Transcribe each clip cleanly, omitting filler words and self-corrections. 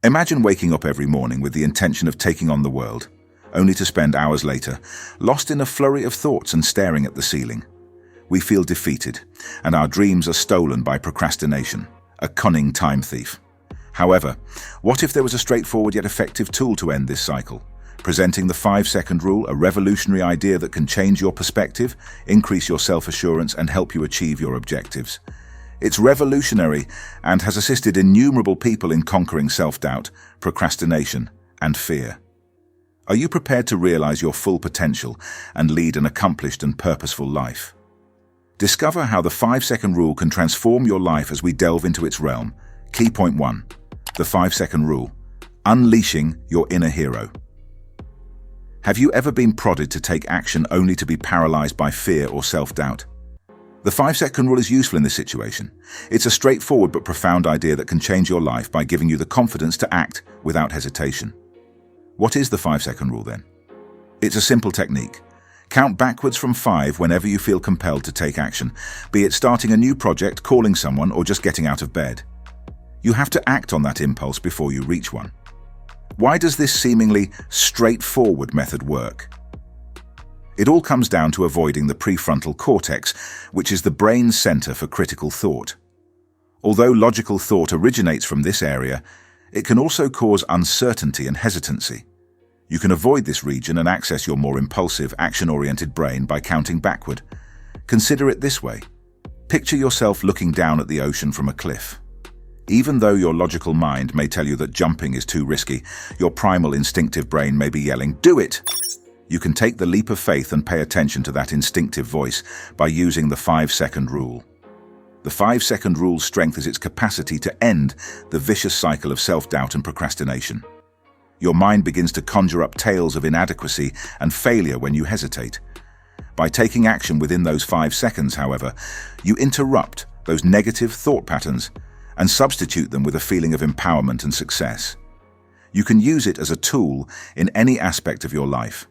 Imagine waking up every morning with the intention of taking on the world, only to spend hours later, lost in a flurry of thoughts and staring at the ceiling. We feel defeated, and our dreams are stolen by procrastination, a cunning time thief. However, what if there was a straightforward yet effective tool to end this cycle? Presenting the 5-second rule, a revolutionary idea that can change your perspective, increase your self-assurance, and help you achieve your objectives. It's revolutionary and has assisted innumerable people in conquering self-doubt, procrastination, and fear. Are you prepared to realize your full potential and lead an accomplished and purposeful life? Discover how the 5-second rule can transform your life as we delve into its realm. Key point 1. The 5-second rule. Unleashing your inner hero. Have you ever been prodded to take action only to be paralyzed by fear or self-doubt? The 5-second rule is useful in this situation. It's a straightforward but profound idea that can change your life by giving you the confidence to act without hesitation. What is the 5-second rule then? It's a simple technique. Count backwards from 5 whenever you feel compelled to take action, be it starting a new project, calling someone, or just getting out of bed. You have to act on that impulse before you reach one. Why does this seemingly straightforward method work? It all comes down to avoiding the prefrontal cortex, which is the brain's center for critical thought. Although logical thought originates from this area, it can also cause uncertainty and hesitancy. You can avoid this region and access your more impulsive, action-oriented brain by counting backward. Consider it this way. Picture yourself looking down at the ocean from a cliff. Even though your logical mind may tell you that jumping is too risky, your primal instinctive brain may be yelling, "Do it!" You can take the leap of faith and pay attention to that instinctive voice by using the 5-second rule. The 5-second rule's strength is its capacity to end the vicious cycle of self-doubt and procrastination. Your mind begins to conjure up tales of inadequacy and failure when you hesitate. By taking action within those 5 seconds, however, you interrupt those negative thought patterns and substitute them with a feeling of empowerment and success. You can use it as a tool in any aspect of your life.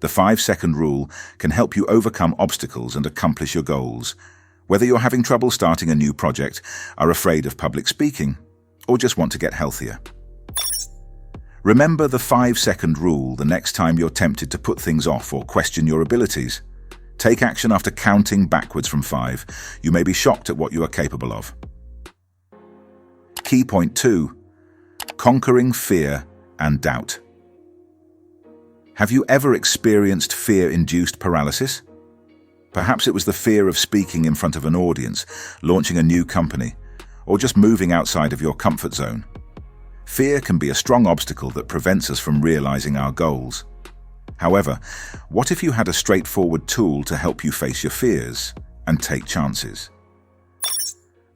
The 5-second rule can help you overcome obstacles and accomplish your goals, whether you're having trouble starting a new project, are afraid of public speaking, or just want to get healthier. Remember the 5-second rule the next time you're tempted to put things off or question your abilities. Take action after counting backwards from 5. You may be shocked at what you are capable of. Key point 2. Conquering fear and doubt. Have you ever experienced fear-induced paralysis? Perhaps it was the fear of speaking in front of an audience, launching a new company, or just moving outside of your comfort zone. Fear can be a strong obstacle that prevents us from realizing our goals. However, what if you had a straightforward tool to help you face your fears and take chances?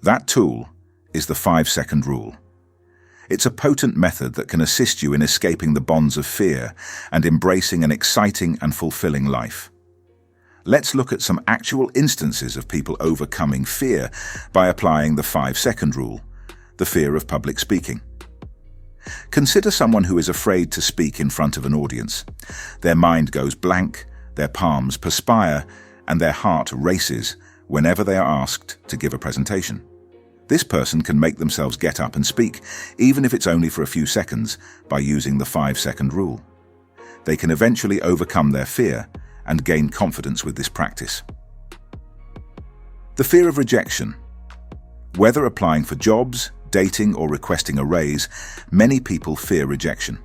That tool is the 5-second rule. It's a potent method that can assist you in escaping the bonds of fear and embracing an exciting and fulfilling life. Let's look at some actual instances of people overcoming fear by applying the 5-second rule, the fear of public speaking. Consider someone who is afraid to speak in front of an audience. Their mind goes blank, their palms perspire, and their heart races whenever they are asked to give a presentation. This person can make themselves get up and speak, even if it's only for a few seconds, by using the 5-second rule. They can eventually overcome their fear and gain confidence with this practice. The fear of rejection. Whether applying for jobs, dating, or requesting a raise, many people fear rejection.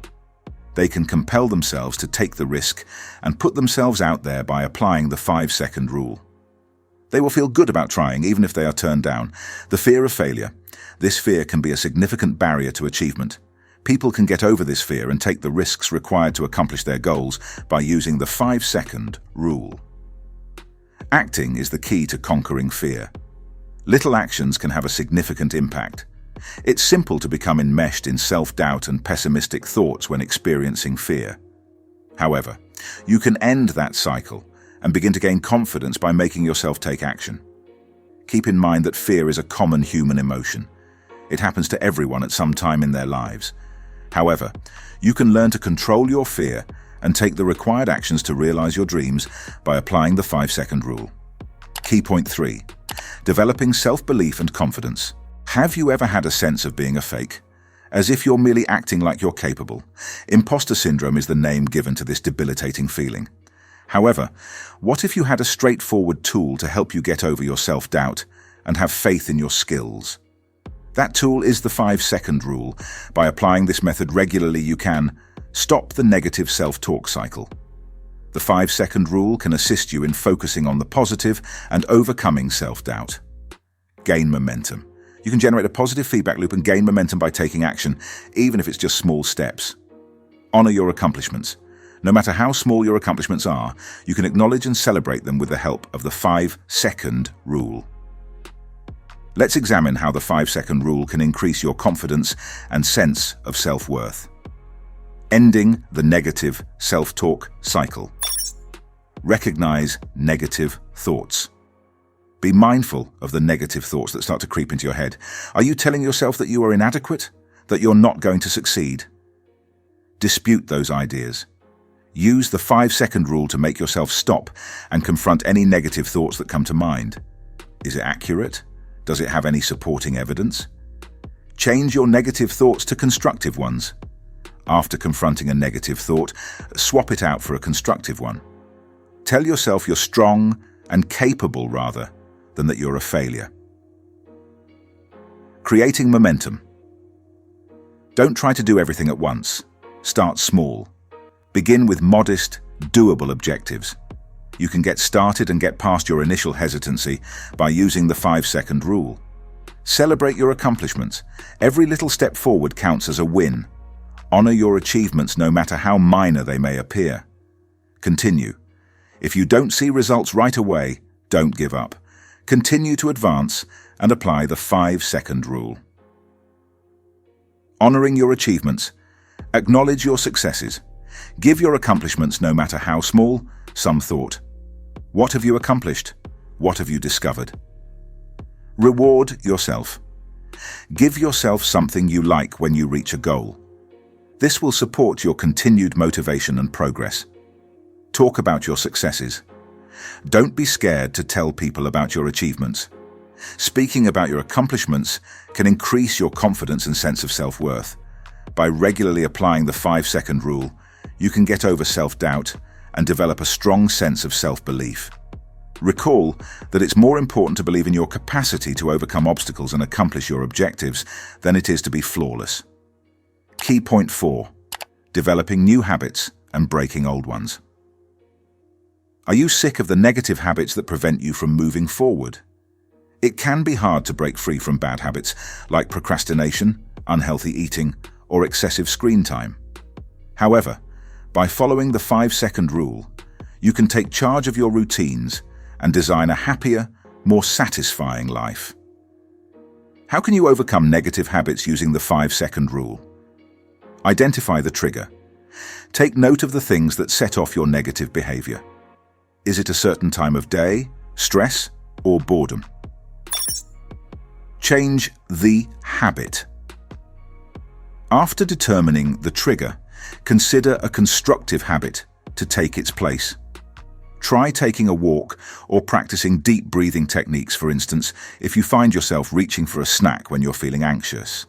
They can compel themselves to take the risk and put themselves out there by applying the 5-second rule. They will feel good about trying, even if they are turned down. The fear of failure. This fear can be a significant barrier to achievement. People can get over this fear and take the risks required to accomplish their goals by using the 5-second rule. Acting is the key to conquering fear. Little actions can have a significant impact. It's simple to become enmeshed in self-doubt and pessimistic thoughts when experiencing fear. However, you can end that cycle and begin to gain confidence by making yourself take action. Keep in mind that fear is a common human emotion. It happens to everyone at some time in their lives. However, you can learn to control your fear and take the required actions to realize your dreams by applying the 5-second rule. Key point 3. Developing self-belief and confidence. Have you ever had a sense of being a fake? as if you're merely acting like you're capable. Imposter syndrome is the name given to this debilitating feeling. However, what if you had a straightforward tool to help you get over your self-doubt and have faith in your skills? That tool is the 5-second rule. By applying this method regularly, you can stop the negative self-talk cycle. The 5-second rule can assist you in focusing on the positive and overcoming self-doubt. Gain momentum. You can generate a positive feedback loop and gain momentum by taking action, even if it's just small steps. Honor your accomplishments. No matter how small your accomplishments are, you can acknowledge and celebrate them with the help of the 5-second rule. Let's examine how the 5-second rule can increase your confidence and sense of self-worth. Ending the negative self-talk cycle. Recognize negative thoughts. Be mindful of the negative thoughts that start to creep into your head. Are you telling yourself that you are inadequate? That you're not going to succeed? Dispute those ideas. Use the 5-second rule to make yourself stop and confront any negative thoughts that come to mind. Is it accurate? Does it have any supporting evidence? Change your negative thoughts to constructive ones. After confronting a negative thought, swap it out for a constructive one. Tell yourself you're strong and capable rather than that you're a failure. Creating momentum. Don't try to do everything at once. Start small. Begin with modest, doable objectives. You can get started and get past your initial hesitancy by using the 5-second rule. Celebrate your accomplishments. Every little step forward counts as a win. Honor your achievements no matter how minor they may appear. Continue. If you don't see results right away, don't give up. Continue to advance and apply the 5-second rule. Honoring your achievements. Acknowledge your successes. Give your accomplishments, no matter how small, some thought. What have you accomplished? What have you discovered? Reward yourself. Give yourself something you like when you reach a goal. This will support your continued motivation and progress. Talk about your successes. Don't be scared to tell people about your achievements. Speaking about your accomplishments can increase your confidence and sense of self-worth. By regularly applying the 5-second rule, you can get over self-doubt and develop a strong sense of self-belief. Recall that it's more important to believe in your capacity to overcome obstacles and accomplish your objectives than it is to be flawless. Key point 4. Developing new habits and breaking old ones. Are you sick of the negative habits that prevent you from moving forward? It can be hard to break free from bad habits like procrastination, unhealthy eating, or excessive screen time. However, by following the 5-second rule, you can take charge of your routines and design a happier, more satisfying life. How can you overcome negative habits using the 5-second rule? Identify the trigger. Take note of the things that set off your negative behavior. Is it a certain time of day, stress, or boredom? Change the habit. After determining the trigger, consider a constructive habit to take its place. Try taking a walk or practicing deep breathing techniques, for instance, if you find yourself reaching for a snack when you're feeling anxious.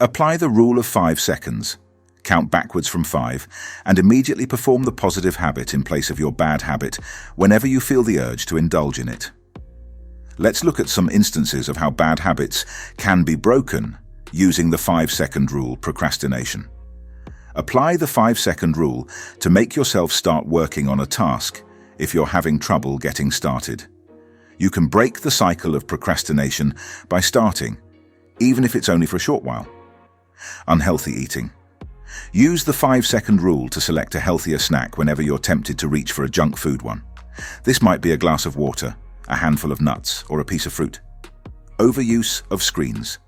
Apply the rule of 5 seconds. Count backwards from 5 and immediately perform the positive habit in place of your bad habit whenever you feel the urge to indulge in it. Let's look at some instances of how bad habits can be broken using the 5-second rule, procrastination. Apply the 5-second rule to make yourself start working on a task if you're having trouble getting started. You can break the cycle of procrastination by starting, even if it's only for a short while. Unhealthy eating. Use the 5-second rule to select a healthier snack whenever you're tempted to reach for a junk food one. This might be a glass of water, a handful of nuts, or a piece of fruit. Overuse of screens.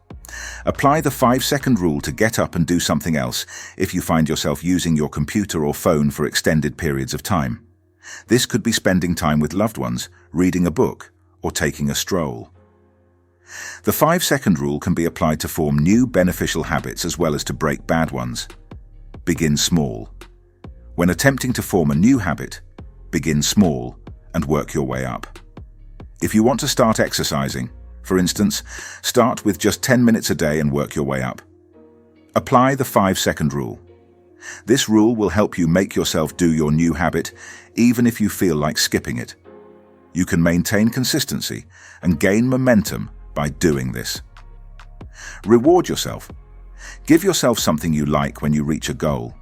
Apply the 5-second rule to get up and do something else if you find yourself using your computer or phone for extended periods of time. This could be spending time with loved ones, reading a book, or taking a stroll. The 5-second rule can be applied to form new beneficial habits as well as to break bad ones. Begin small. When attempting to form a new habit, begin small and work your way up. If you want to start exercising, For instance, start with just 10 minutes a day and work your way up. Apply the 5-second rule. This rule will help you make yourself do your new habit, even if you feel like skipping it. You can maintain consistency and gain momentum by doing this. Reward yourself. Give yourself something you like when you reach a goal.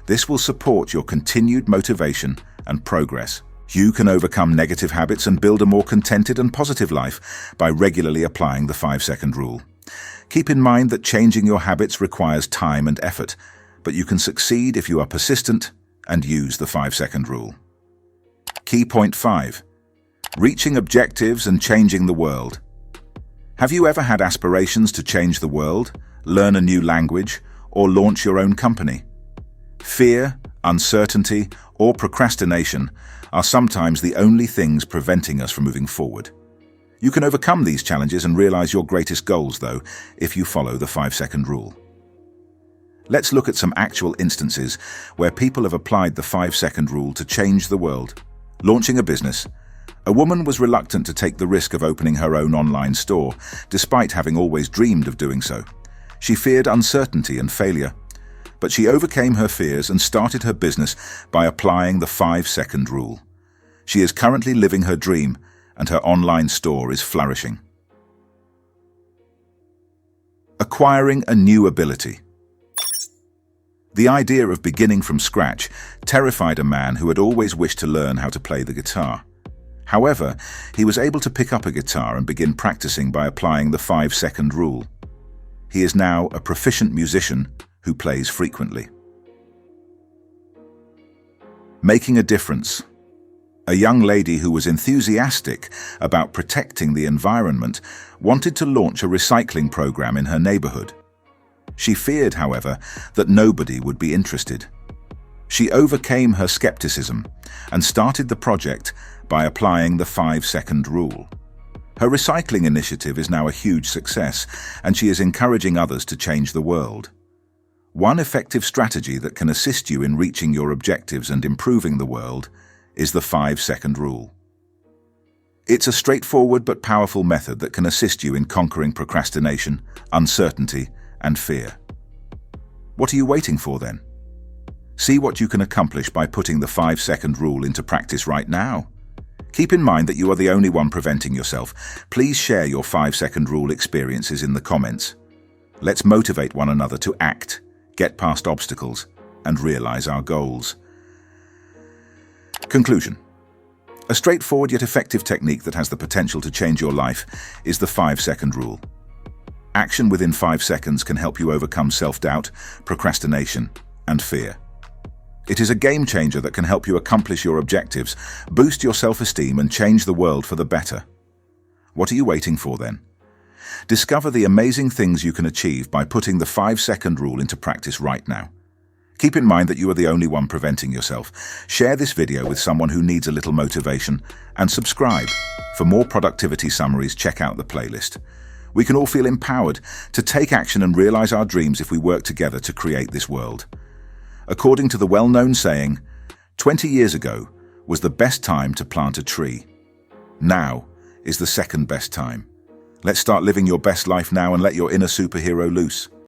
This will support your continued motivation and progress. You can overcome negative habits and build a more contented and positive life by regularly applying the 5-second rule. Keep in mind that changing your habits requires time and effort, but you can succeed if you are persistent and use the 5-second rule. Key point 5. Reaching objectives and changing the world. Have you ever had aspirations to change the world, learn a new language, or launch your own company? Fear, uncertainty, or procrastination are sometimes the only things preventing us from moving forward. You can overcome these challenges and realize your greatest goals, though, if you follow the 5-second rule. Let's look at some actual instances where people have applied the 5-second rule to change the world. Launching a business. A woman was reluctant to take the risk of opening her own online store, despite having always dreamed of doing so. She feared uncertainty and failure. But she overcame her fears and started her business by applying the 5-second rule. She is currently living her dream, and her online store is flourishing. Acquiring a new ability. The idea of beginning from scratch terrified a man who had always wished to learn how to play the guitar. However, he was able to pick up a guitar and begin practicing by applying the 5-second rule. He is now a proficient musician who plays frequently. Making a difference. A young lady who was enthusiastic about protecting the environment wanted to launch a recycling program in her neighborhood. She feared, however, that nobody would be interested. She overcame her skepticism and started the project by applying the 5-second rule. Her recycling initiative is now a huge success, and she is encouraging others to change the world. One effective strategy that can assist you in reaching your objectives and improving the world is the 5-second rule. It's a straightforward but powerful method that can assist you in conquering procrastination, uncertainty, and fear. What are you waiting for then? See what you can accomplish by putting the 5-second rule into practice right now. Keep in mind that you are the only one preventing yourself. Please share your 5-second rule experiences in the comments. Let's motivate one another to act, get past obstacles, and realize our goals. Conclusion. A straightforward yet effective technique that has the potential to change your life is the 5-second rule. Action within 5 seconds can help you overcome self-doubt, procrastination, and fear. It is a game changer that can help you accomplish your objectives, boost your self-esteem, and change the world for the better. What are you waiting for then? Discover the amazing things you can achieve by putting the 5-second rule into practice right now. Keep in mind that you are the only one preventing yourself. Share this video with someone who needs a little motivation, and subscribe. For more productivity summaries, check out the playlist. We can all feel empowered to take action and realize our dreams if we work together to create this world. According to the well-known saying, 20 years ago was the best time to plant a tree. Now is the second best time. Let's start living your best life now and let your inner superhero loose.